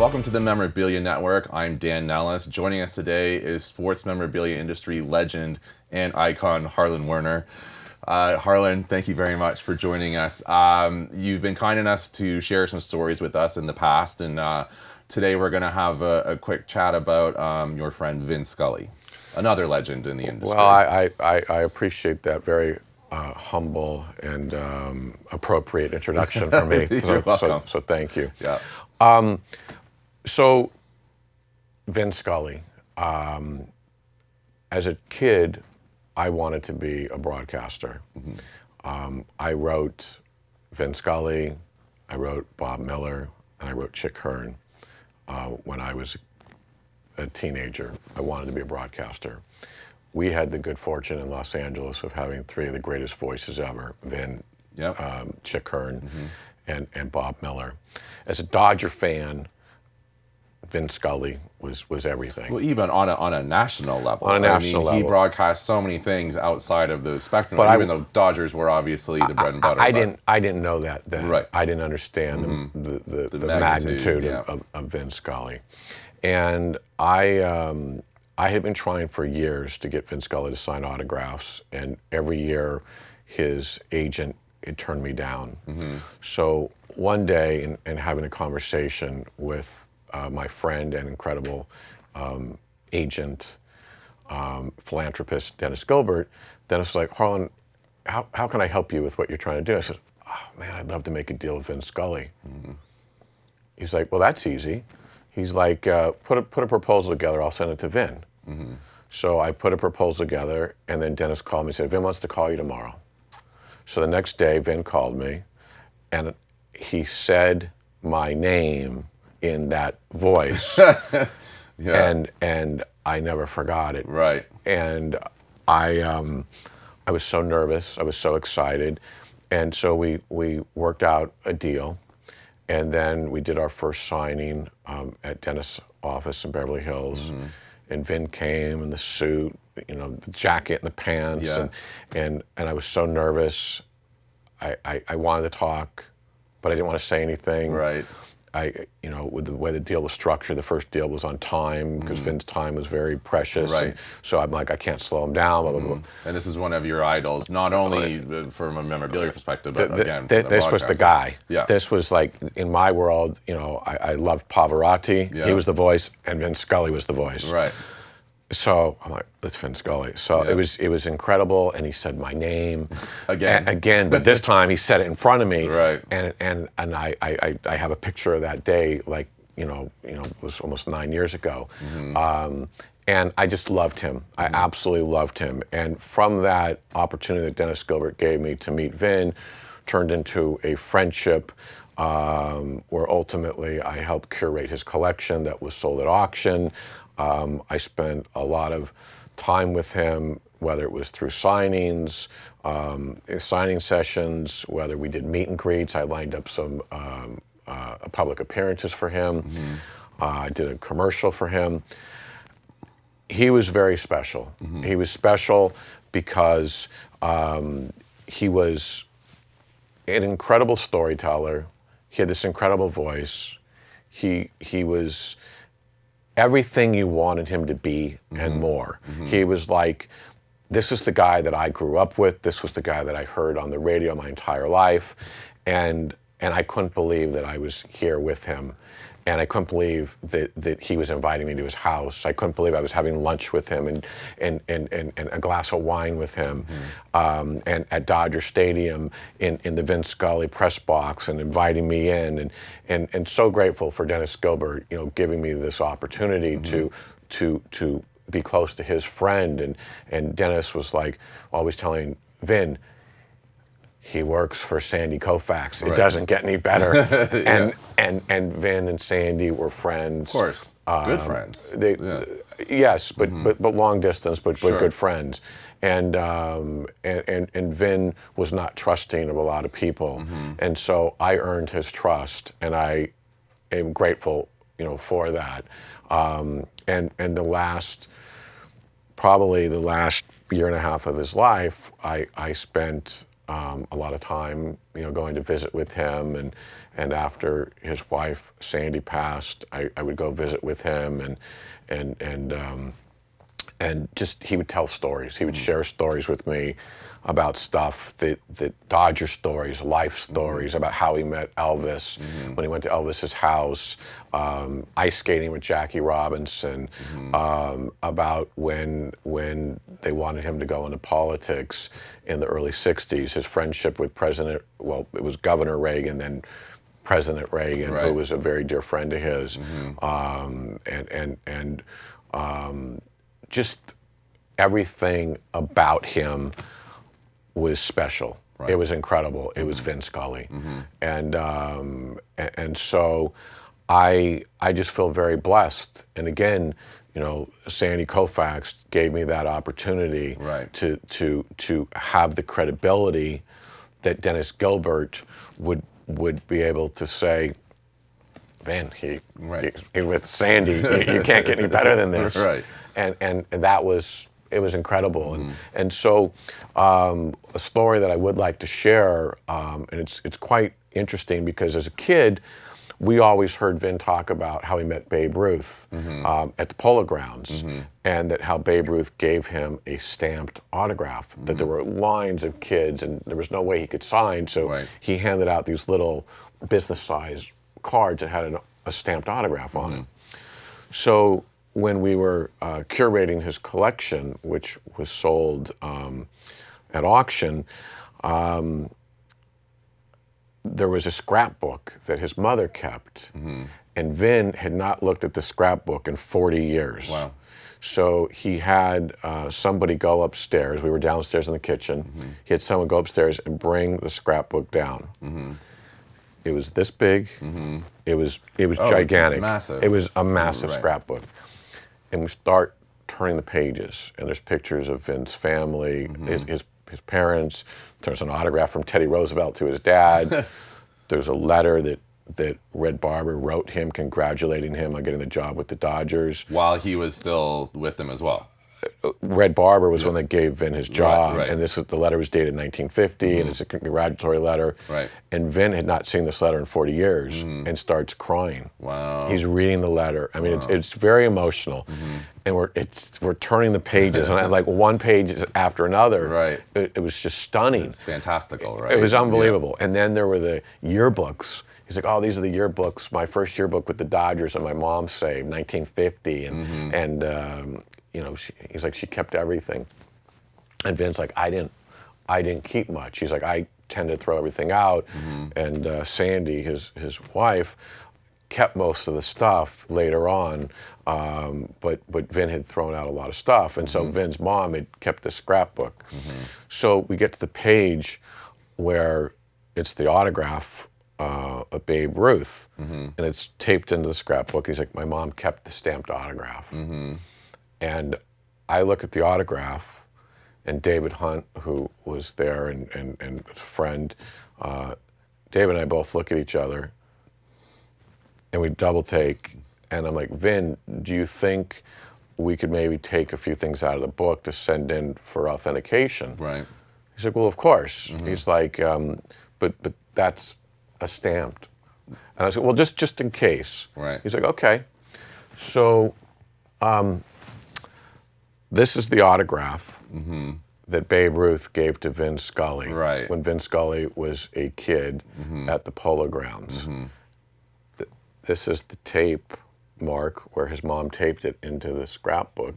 Welcome to the Memorabilia Network. I'm Dan Nellis. Joining us today is sports memorabilia industry legend and icon Harlan Werner. Harlan, thank you very much for joining us. You've been kind enough to share some stories with us in the past, and today we're going to have a quick chat about your friend Vin Scully, another legend in the industry. Well, I appreciate that very humble and appropriate introduction for me. You're welcome. So thank you. Yeah. So Vin Scully, as a kid, I wanted to be a broadcaster. Mm-hmm. I wrote Vin Scully, I wrote Bob Miller, and I wrote Chick Hearn when I was a teenager. I wanted to be a broadcaster. We had the good fortune in Los Angeles of having three of the greatest voices ever, Vin, Yep. Chick Hearn, and Bob Miller. As a Dodger fan, Vin Scully was everything. Well, even on a national level. On a national level. He broadcast so many things outside of the spectrum, But even though Dodgers were obviously the bread and butter. I didn't know that then. Right. I didn't understand the magnitude, magnitude of Vin Scully. And I had been trying for years to get Vin Scully to sign autographs, and every year his agent had turned me down. Mm-hmm. So one day, in having a conversation with my friend and incredible agent, philanthropist, Dennis Gilbert, Dennis was like, Harlan, how can I help you with what you're trying to do? I said, oh man, I'd love to make a deal with Vin Scully. Mm-hmm. He's like, well, that's easy. He's like, put a proposal together, I'll send it to Vin. Mm-hmm. So I put a proposal together, and then Dennis called me and said, Vin wants to call you tomorrow. So the next day, Vin called me, and he said my name in that voice, and I never forgot it. Right. And I was so nervous, I was so excited, and so we worked out a deal, and then we did our first signing at Dennis' office in Beverly Hills, and Vin came in the suit, the jacket and the pants, and I was so nervous. I wanted to talk, but I didn't want to say anything. Right. With the way the deal was structured, the first deal was on time because Vin's time was very precious. Right. And so I'm like, I can't slow him down. Blah, blah, blah. And this is one of your idols, not only from a memorabilia perspective, but again, this was the guy. Yeah. This was like, in my world, I loved Pavarotti. Yeah. He was the voice, and Vin Scully was the voice. Right. So I'm like, that's Vin Scully. So it was incredible, and he said my name again, but this time he said it in front of me. Right. And I have a picture of that day, like it was almost 9 years ago, and I just loved him. I absolutely loved him, and from that opportunity that Dennis Gilbert gave me to meet Vin, turned into a friendship. Where ultimately I helped curate his collection that was sold at auction. I spent a lot of time with him, whether it was through signings, signing sessions, whether we did meet and greets. I lined up some public appearances for him. I did a commercial for him. He was very special. He was special because he was an incredible storyteller. He had this incredible voice. He was everything you wanted him to be and more. He was like, this is the guy that I grew up with. This was the guy that I heard on the radio my entire life. And I couldn't believe that I was here with him. And I couldn't believe that he was inviting me to his house. I couldn't believe I was having lunch with him and a glass of wine with him, and at Dodger Stadium in the Vin Scully press box, and inviting me in, and so grateful for Dennis Gilbert, giving me this opportunity to be close to his friend. And Dennis was like always telling Vin, he works for Sandy Koufax. It doesn't get any better. And Vin and Sandy were friends. Of course, good friends. Yes, but long distance, but good friends. And Vin was not trusting of a lot of people, and so I earned his trust, and I am grateful, for that. And probably the last year and a half of his life, I spent a lot of time, going to visit with him, and after his wife Sandy passed, I would go visit with him, and just he would tell stories. He would share stories with me about stuff that Dodger stories, life stories, about how he met Elvis, when he went to Elvis's house, ice skating with Jackie Robinson, about when they wanted him to go into politics in the early 60s, his friendship with it was Governor Reagan, then President Reagan, Right. who was a very dear friend of his, just everything about him was special. Right. It was incredible. It was Vin Scully, and so I just feel very blessed. And again, Sandy Koufax gave me that opportunity Right. to have the credibility that Dennis Gilbert would be able to say, Vin, he with Sandy, you can't get any better than this. Right. And that was, it was incredible. And so a story that I would like to share, and it's quite interesting because as a kid, we always heard Vin talk about how he met Babe Ruth at the Polo Grounds, and that how Babe Ruth gave him a stamped autograph, that there were lines of kids and there was no way he could sign, so Right. he handed out these little business-size cards that had a stamped autograph on it. So when we were curating his collection, which was sold at auction, there was a scrapbook that his mother kept, and Vin had not looked at the scrapbook in 40 years. Wow. So he had somebody go upstairs. We were downstairs in the kitchen. He had someone go upstairs and bring the scrapbook down. It was this big. It was gigantic. It's massive. It was a massive Right. scrapbook. And we start turning the pages, and there's pictures of Vin's family, his parents. There's an autograph from Teddy Roosevelt to his dad. There's a letter that Red Barber wrote him congratulating him on getting the job with the Dodgers. While he was still with them as well. Red Barber was one that gave Vin his job, right. and the letter was dated 1950, and it's a congratulatory letter. Right. And Vin had not seen this letter in 40 years, and starts crying. Wow. He's reading the letter. I mean, it's very emotional, and we're turning the pages, and like one page is after another. Right. It was just stunning. It's fantastical, right? It was unbelievable. And then there were the yearbooks. He's like, oh, these are the yearbooks. My first yearbook with the Dodgers and my mom saved, 1950, and he's like, she kept everything. And Vin's like, I didn't keep much. He's like, I tend to throw everything out. And Sandy, his wife, kept most of the stuff later on, but Vin had thrown out a lot of stuff. And so Vin's mom had kept the scrapbook. So we get to the page where it's the autograph of Babe Ruth, and it's taped into the scrapbook. He's like, my mom kept the stamped autograph. And I look at the autograph, and David Hunt, who was there and a friend, David and I both look at each other, and we double take, and I'm like, Vin, do you think we could maybe take a few things out of the book to send in for authentication? Right. He's like, well, of course. He's like, but that's a stamped. And I was like, well, just in case. Right. He's like, okay. So this is the autograph that Babe Ruth gave to Vin Scully Right. when Vin Scully was a kid at the Polo Grounds. This is the tape, Mark, where his mom taped it into the scrapbook.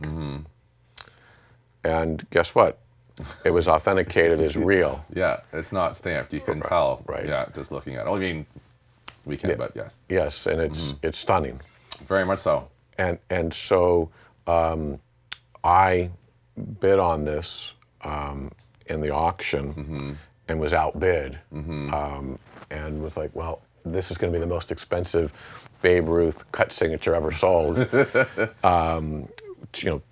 And guess what? It was authenticated as real. Yeah, it's not stamped. You can tell. Right. Yeah, just looking at it. I mean, we can, but yes. Yes, and it's stunning. Very much so. And so I bid on this in the auction and was outbid, and was like, well, this is going to be the most expensive Babe Ruth cut signature ever sold.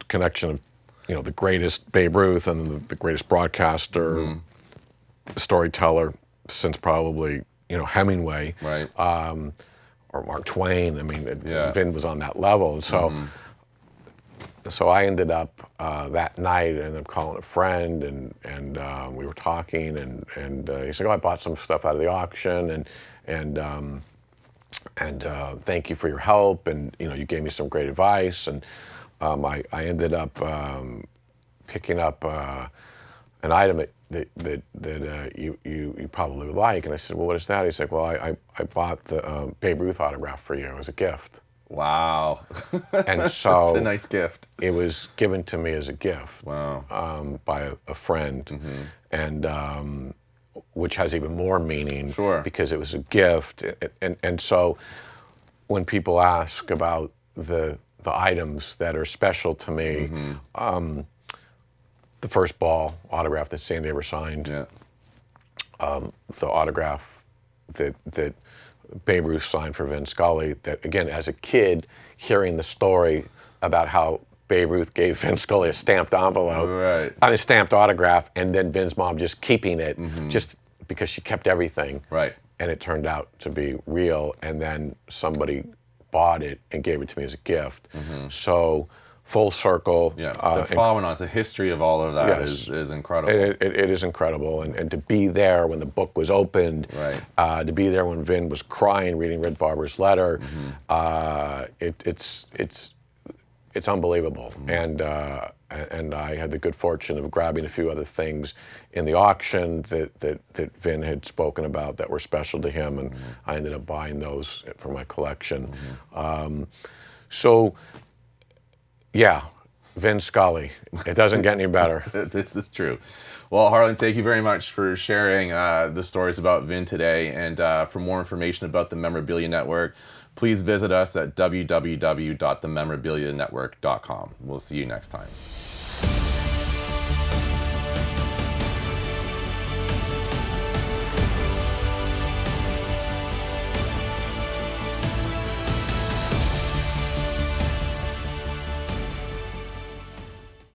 Connection of the greatest Babe Ruth and the greatest broadcaster, storyteller since probably Hemingway, Right. Or Mark Twain. I mean, Yeah. Vin was on that level, and so so I ended up that night, I ended up calling a friend, and we were talking, and he said, "Oh, I bought some stuff out of the auction, and thank you for your help, and you gave me some great advice." And I ended up picking up an item that you probably would like. And I said, "Well, what is that?" He said, "Well, I bought the Babe Ruth autograph for you as a gift." Wow. And so That's a nice gift. it was given to me as a gift. Wow. By a friend, and which has even more meaning, Sure. because it was a gift. And so when people ask about the items that are special to me, the first ball autograph that Sandy ever signed, Yeah. the autograph that Babe Ruth signed for Vin Scully, that again, as a kid, hearing the story about how Babe Ruth gave Vin Scully a stamped envelope, Right. a stamped autograph, and then Vin's mom just keeping it, just because she kept everything. Right. And it turned out to be real, and then somebody bought it and gave it to me as a gift. So full circle. Yeah. The provenance, the history of all of that Yes. is incredible. It is incredible, and to be there when the book was opened, Right. to be there when Vin was crying reading Red Barber's letter, it's unbelievable. And I had the good fortune of grabbing a few other things in the auction that Vin had spoken about that were special to him, and I ended up buying those for my collection. So, yeah, Vin Scully. It doesn't get any better. This is true. Well, Harlan, thank you very much for sharing the stories about Vin today. And for more information about the Memorabilia Network, please visit us at www.thememorabilianetwork.com. We'll see you next time.